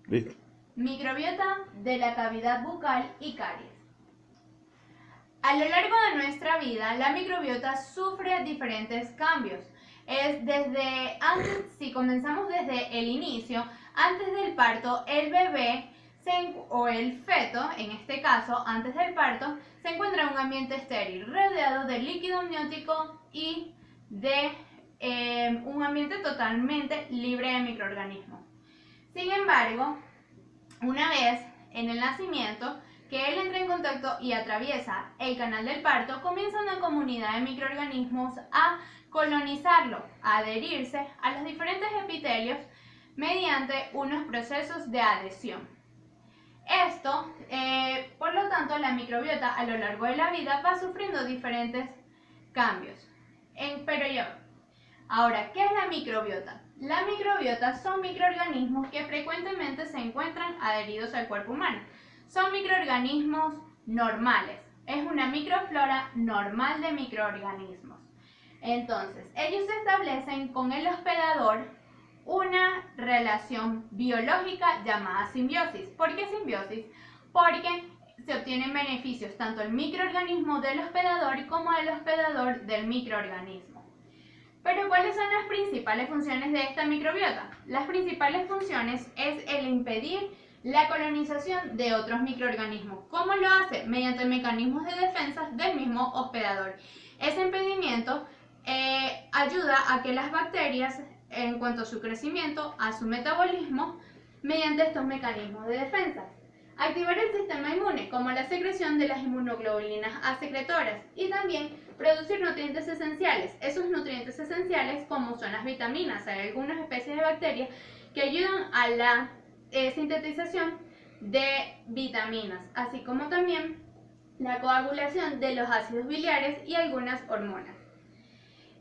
Listo. Microbiota de la cavidad bucal y caries. A lo largo de nuestra vida, la microbiota sufre diferentes cambios. Si comenzamos desde el inicio, antes del parto, el bebé o el feto, en este caso, antes del parto, se encuentra en un ambiente estéril, rodeado de líquido amniótico y de un ambiente totalmente libre de microorganismos. Sin embargo, una vez en el nacimiento, que él entra en contacto y atraviesa el canal del parto, comienza una comunidad de microorganismos a colonizarlo, a adherirse a los diferentes epitelios mediante unos procesos de adhesión. Por lo tanto, la microbiota a lo largo de la vida va sufriendo diferentes cambios. Ahora, ¿qué es la microbiota? La microbiota son microorganismos que frecuentemente se encuentran adheridos al cuerpo humano. Son microorganismos normales. Es una microflora normal de microorganismos. Entonces, ellos establecen con el hospedador una relación biológica llamada simbiosis. ¿Por qué simbiosis? Porque se obtienen beneficios tanto el microorganismo del hospedador como el hospedador del microorganismo. Pero ¿cuáles son las principales funciones de esta microbiota? Las principales funciones es el impedir la colonización de otros microorganismos. ¿Cómo lo hace? Mediante mecanismos de defensa del mismo hospedador. Ese impedimento ayuda a que las bacterias, en cuanto a su crecimiento, a su metabolismo, mediante estos mecanismos de defensa. Activar el sistema inmune, como la secreción de las inmunoglobulinas A secretoras, y también producir nutrientes esenciales. Esos nutrientes esenciales, como son las vitaminas, hay algunas especies de bacterias que ayudan a la sintetización de vitaminas, así como también la coagulación de los ácidos biliares y algunas hormonas.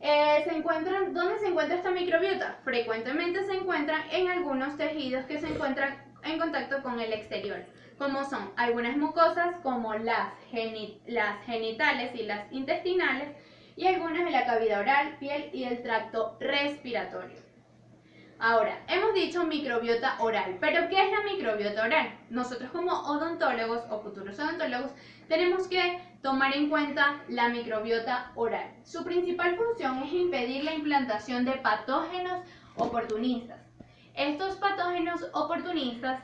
¿Dónde se encuentra esta microbiota? Frecuentemente se encuentra en algunos tejidos que se encuentran en contacto con el exterior, como son algunas mucosas como las genitales y las intestinales, y algunas de la cavidad oral, piel y del tracto respiratorio. Ahora, hemos dicho microbiota oral, pero ¿qué es la microbiota oral? Nosotros como odontólogos o futuros odontólogos tenemos que tomar en cuenta la microbiota oral. Su principal función es impedir la implantación de patógenos oportunistas. Estos patógenos oportunistas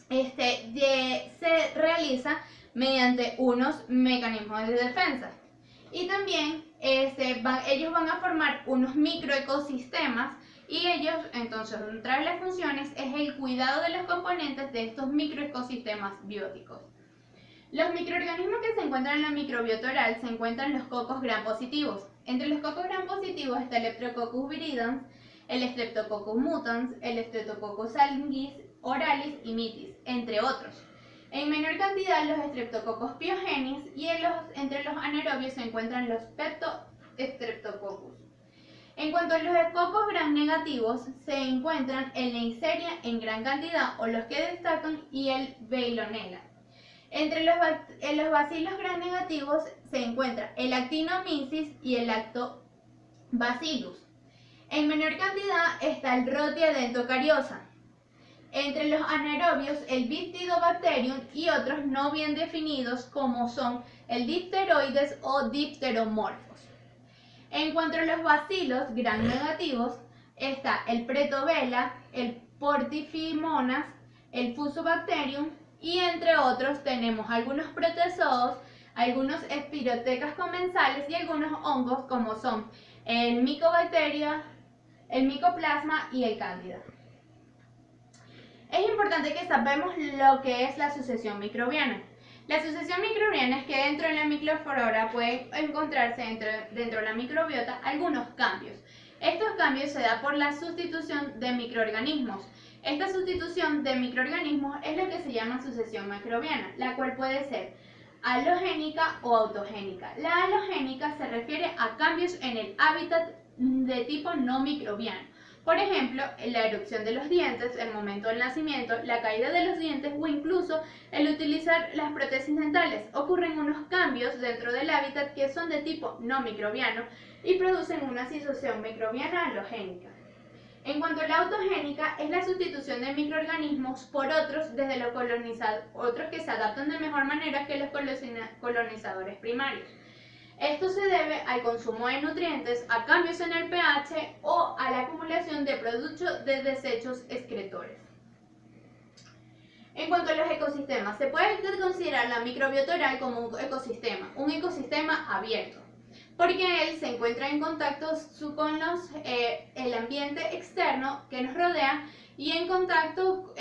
se realiza mediante unos mecanismos de defensa. Y también ellos van a formar unos microecosistemas y ellos, entonces, otra de las funciones es el cuidado de los componentes de estos microecosistemas bióticos. Los microorganismos que se encuentran en la microbiota oral se encuentran los cocos gram positivos. Entre los cocos gram positivos está el Streptococcus viridans, el Streptococcus mutans, el Streptococcus sanguis, oralis y mitis, entre otros. En menor cantidad los Streptococcus pyogenes y entre los anaerobios se encuentran los Peptostreptococcus. En cuanto a los cocos gram negativos, se encuentran el Neisseria en gran cantidad o los que destacan y el Veillonella. Entre los bacilos gram negativos se encuentra el Actinomyces y el Lactobacillus. En menor cantidad está el Rhotia dentocariosa. Entre los anaerobios, el Bifidobacterium y otros no bien definidos como son el Dipteroides o Dipteromorphos. En cuanto a los bacilos gram negativos, está el Pretobella, el Portifimonas, el Fusobacterium y entre otros tenemos algunos protozoos, algunos Spirotecas comensales y algunos hongos como son el Mycobacteria, el Mycoplasma y el Cándida. Es importante que sepamos lo que es la sucesión microbiana. La sucesión microbiana es que dentro de la microflora pueden encontrarse dentro de la microbiota algunos cambios. Estos cambios se dan por la sustitución de microorganismos. Esta sustitución de microorganismos es lo que se llama sucesión microbiana, la cual puede ser halogénica o autogénica. La halogénica se refiere a cambios en el hábitat de tipo no microbiano. Por ejemplo, la erupción de los dientes, el momento del nacimiento, la caída de los dientes o incluso el utilizar las prótesis dentales. Ocurren unos cambios dentro del hábitat que son de tipo no microbiano y producen una sucesión microbiana halogénica. En cuanto a la autogénica, es la sustitución de microorganismos por otros desde los otros que se adaptan de mejor manera que los colonizadores primarios. Esto se debe al consumo de nutrientes, a cambios en el pH o a la acumulación de productos de desechos excretores. En cuanto a los ecosistemas, se puede considerar la microbiota oral como un ecosistema abierto, porque él se encuentra en contacto con el ambiente externo que nos rodea y en contacto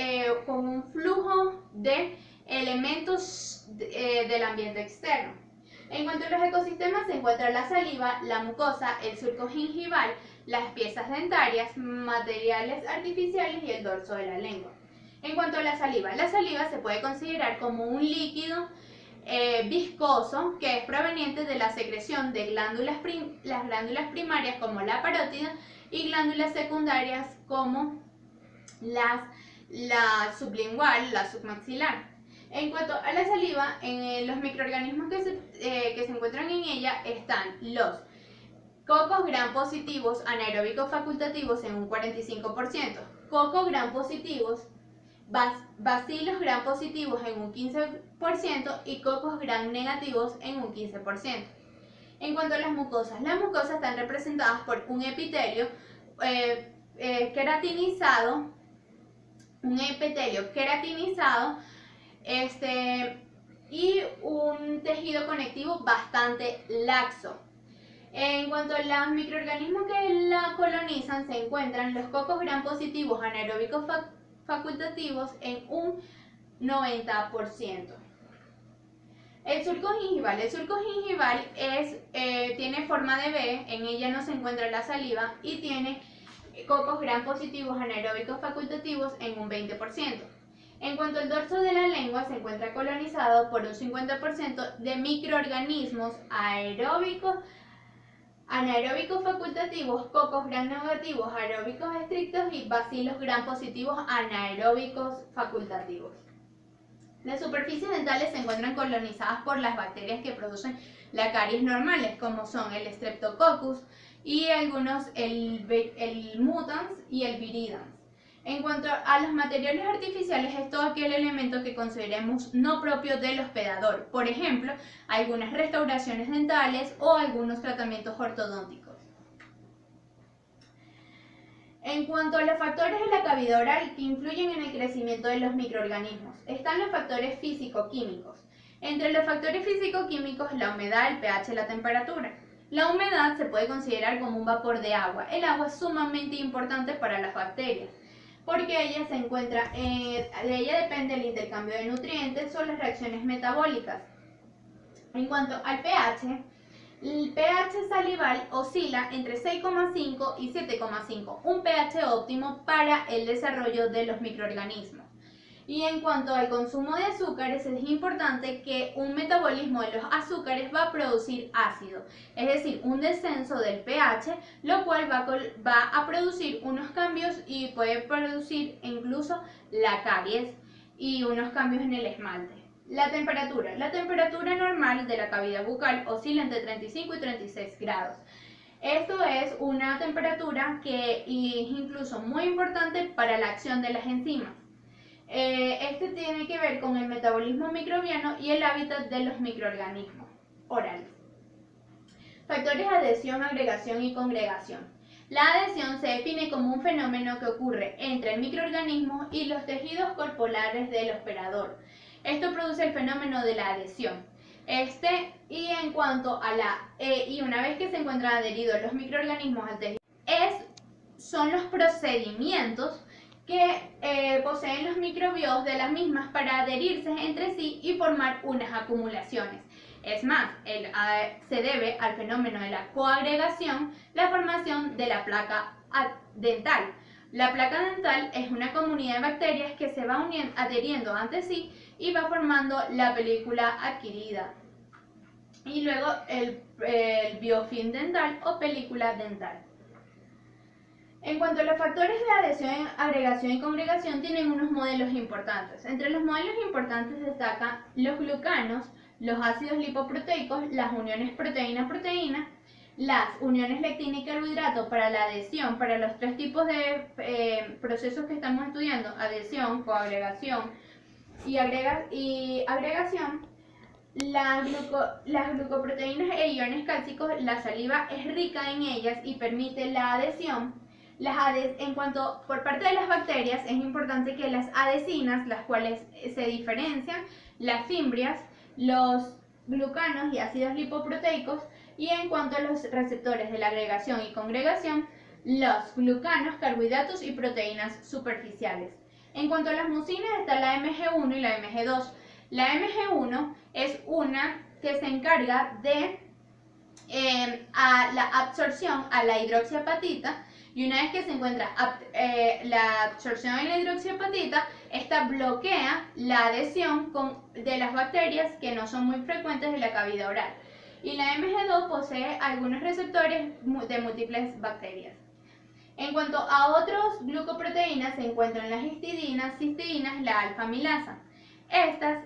con un flujo de elementos del ambiente externo. En cuanto a los ecosistemas, se encuentra la saliva, la mucosa, el surco gingival, las piezas dentarias, materiales artificiales y el dorso de la lengua. En cuanto a la saliva se puede considerar como un líquido viscoso que es proveniente de la secreción de las glándulas primarias como la parótida y glándulas secundarias como la sublingual, la submaxilar. En cuanto a la saliva, en los microorganismos que se encuentran en ella están los cocos gram positivos anaeróbicos facultativos en un 45%, cocos gram positivos, bacilos gram positivos en un 15% y cocos gram negativos en un 15%. En cuanto a las mucosas están representadas por un epitelio queratinizado, y un tejido conectivo bastante laxo. En cuanto a los microorganismos que la colonizan, se encuentran los cocos gram positivos anaeróbicos facultativos en un 90%. El surco gingival tiene forma de V, en ella no se encuentra la saliva y tiene cocos gram positivos anaeróbicos facultativos en un 20%. En cuanto al dorso de la lengua, se encuentra colonizado por un 50% de microorganismos anaeróbicos facultativos, cocos gram negativos aeróbicos estrictos y bacilos gram positivos anaeróbicos facultativos. Las superficies dentales se encuentran colonizadas por las bacterias que producen la caries normales, como son el Streptococcus y algunos el mutans y el viridans. En cuanto a los materiales artificiales, es todo aquel elemento que consideremos no propio del hospedador, por ejemplo, algunas restauraciones dentales o algunos tratamientos ortodónticos. En cuanto a los factores de la cavidad oral que influyen en el crecimiento de los microorganismos, están los factores físico-químicos. Entre los factores físico-químicos, la humedad, el pH, la temperatura. La humedad se puede considerar como un vapor de agua. El agua es sumamente importante para las bacterias, porque de ella depende el intercambio de nutrientes o las reacciones metabólicas. En cuanto al pH, el pH salival oscila entre 6,5 y 7,5, un pH óptimo para el desarrollo de los microorganismos. Y en cuanto al consumo de azúcares, es importante que un metabolismo de los azúcares va a producir ácido, es decir, un descenso del pH, lo cual va a producir unos cambios y puede producir incluso la caries y unos cambios en el esmalte. La temperatura normal de la cavidad bucal oscila entre 35 y 36 grados. Esto es una temperatura que es incluso muy importante para la acción de las enzimas. Este tiene que ver con el metabolismo microbiano y el hábitat de los microorganismos orales. Factores de adhesión, agregación y congregación. La adhesión se define como un fenómeno que ocurre entre el microorganismo y los tejidos corporales del hospedador. Esto produce el fenómeno de la adhesión. Y una vez que se encuentran adheridos los microorganismos al tejido, son los procedimientos que poseen los microbios de las mismas para adherirse entre sí y formar unas acumulaciones. Es más, se debe al fenómeno de la coagregación, la formación de la placa dental. La placa dental es una comunidad de bacterias que se va adheriendo entre sí y va formando la película adquirida. Y luego el biofilm dental o película dental. En cuanto a los factores de adhesión, agregación y congregación, tienen unos modelos importantes. Entre los modelos importantes destacan los glucanos, los ácidos lipoproteicos, las uniones proteína-proteína, las uniones lectina y carbohidrato para la adhesión, para los tres tipos de procesos que estamos estudiando, adhesión, coagregación y agregación, las glucoproteínas e iones cálcicos, la saliva es rica en ellas y permite la adhesión. En cuanto por parte de las bacterias, es importante que las adhesinas, las cuales se diferencian, las fimbrias, los glucanos y ácidos lipoproteicos, y en cuanto a los receptores de la agregación y congregación, los glucanos, carbohidratos y proteínas superficiales. En cuanto a las mucinas, está la Mg1 y la Mg2. La Mg1 es una que se encarga de a la absorción a la hidroxiapatita, y una vez que se encuentra la absorción en la hidroxiapatita, esta bloquea la adhesión de las bacterias que no son muy frecuentes en la cavidad oral. Y la Mg2 posee algunos receptores de múltiples bacterias. En cuanto a otros glucoproteínas, se encuentran las histidinas, cistidinas, la alfa-amilasa. Estas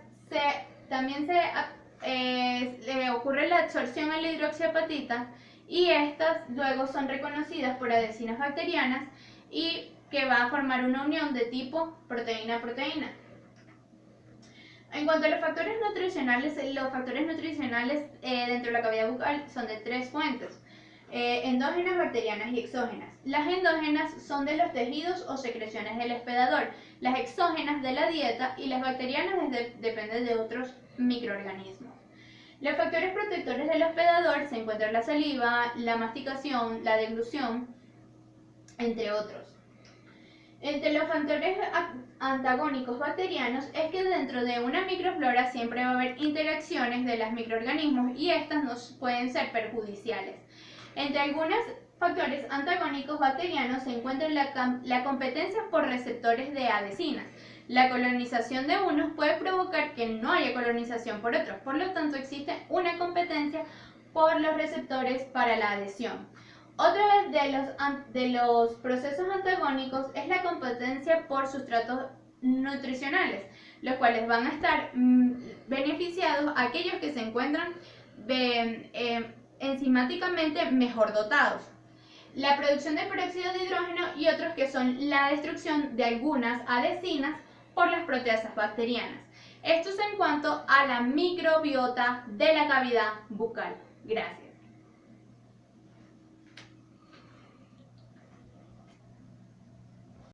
también le ocurre la absorción a la hidroxiapatita, y estas luego son reconocidas por adhesinas bacterianas y que va a formar una unión de tipo proteína-proteína. En cuanto a los factores nutricionales dentro de la cavidad bucal son de tres fuentes: endógenas, bacterianas y exógenas. Las endógenas son de los tejidos o secreciones del hospedador, las exógenas de la dieta, y las bacterianas dependen de otros microorganismos. Los factores protectores del hospedador se encuentran la saliva, la masticación, la deglución, entre otros. Entre los factores antagónicos bacterianos es que dentro de una microflora siempre va a haber interacciones de los microorganismos, y estas nos pueden ser perjudiciales. Entre algunos factores antagónicos bacterianos se encuentra la competencia por receptores de adhesinas. La colonización de unos puede provocar que no haya colonización por otros, por lo tanto existe una competencia por los receptores para la adhesión. Otra de los procesos antagónicos es la competencia por sustratos nutricionales, los cuales van a estar beneficiados aquellos que se encuentran enzimáticamente mejor dotados. La producción de peróxido de hidrógeno y otros que son la destrucción de algunas adhesinas por las proteasas bacterianas. Esto es en cuanto a la microbiota de la cavidad bucal. Gracias.